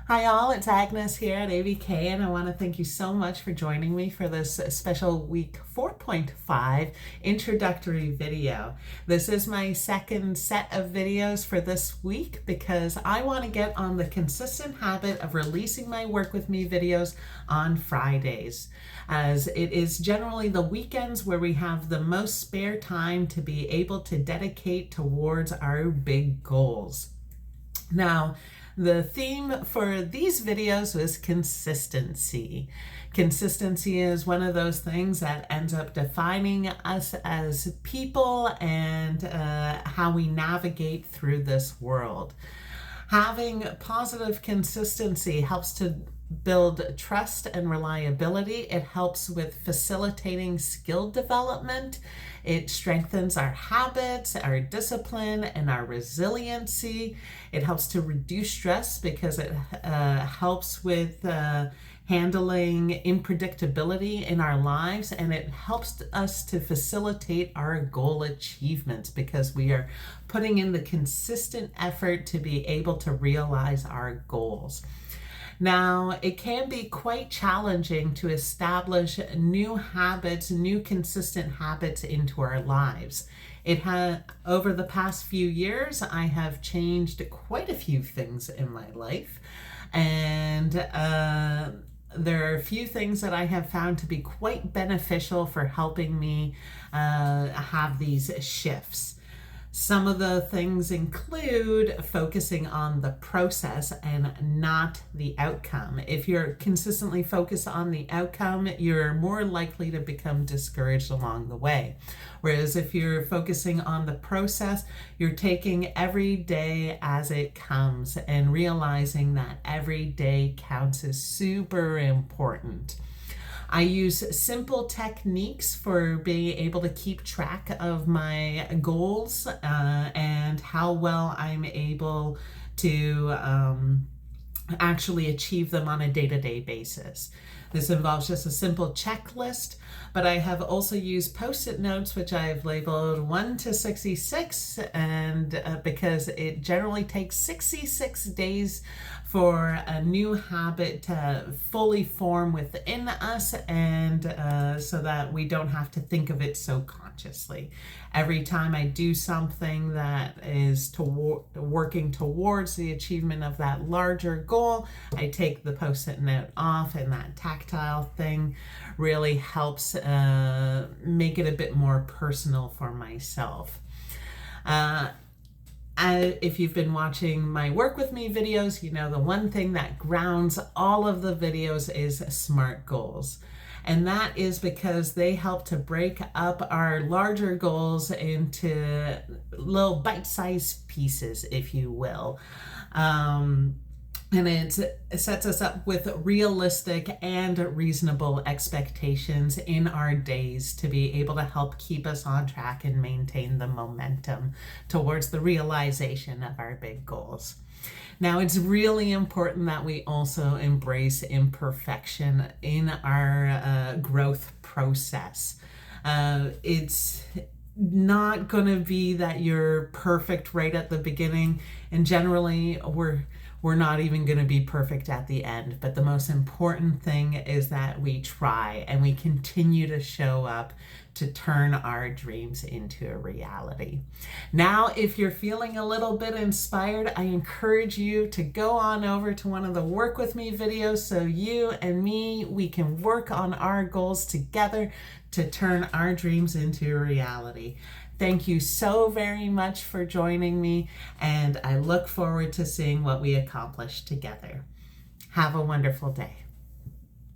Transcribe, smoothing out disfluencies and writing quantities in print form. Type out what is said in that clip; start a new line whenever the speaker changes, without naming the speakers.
Hi all, it's Agnes here at AVK, and I want to thank you so much for joining me for this special week 4.5 introductory video. This is my second set of videos for this week because I want to get on the consistent habit of releasing my Work With Me videos on Fridays, as it is generally the weekends where we have the most spare time to be able to dedicate towards our big goals. Now, the theme for these videos was consistency. Consistency is one of those things that ends up defining us as people and how we navigate through this world. Having positive consistency helps to build trust and reliability. It helps with facilitating skill development. It strengthens our habits, our discipline, and our resiliency. It helps to reduce stress because it helps with handling unpredictability in our lives, and it helps us to facilitate our goal achievements because we are putting in the consistent effort to be able to realize our goals. Now, it can be quite challenging to establish new habits, new consistent habits into our lives. Over the past few years, I have changed quite a few things in my life, and there are a few things that I have found to be quite beneficial for helping me have these shifts. Some of the things include focusing on the process and not the outcome. If you're consistently focused on the outcome, you're more likely to become discouraged along the way. Whereas if you're focusing on the process, you're taking every day as it comes and realizing that every day counts is super important. I use simple techniques for being able to keep track of my goals and how well I'm able to actually achieve them on a day-to-day basis. This involves just a simple checklist, but I have also used Post-it notes, which I've labeled 1 to 66, and because it generally takes 66 days for a new habit to fully form within us, and so that we don't have to think of it so consciously. Every time I do something that is working towards the achievement of that larger goal, I take the Post-it note off, and that tactile thing really helps make it a bit more personal for myself. If you've been watching my Work With Me videos, you know the one thing that grounds all of the videos is SMART goals. And that is because they help to break up our larger goals into little bite-sized pieces, if you will. And it sets us up with realistic and reasonable expectations in our days to be able to help keep us on track and maintain the momentum towards the realization of our big goals. Now, it's really important that we also embrace imperfection in our growth process. It's not going to be that you're perfect right at the beginning, and generally we're not even going to be perfect at the end. But the most important thing is that we try and we continue to show up to turn our dreams into a reality. Now, if you're feeling a little bit inspired, I encourage you to go on over to one of the Work With Me videos so you and me, we can work on our goals together to turn our dreams into a reality. Thank you so very much for joining me, and I look forward to seeing what we accomplish together. Have a wonderful day.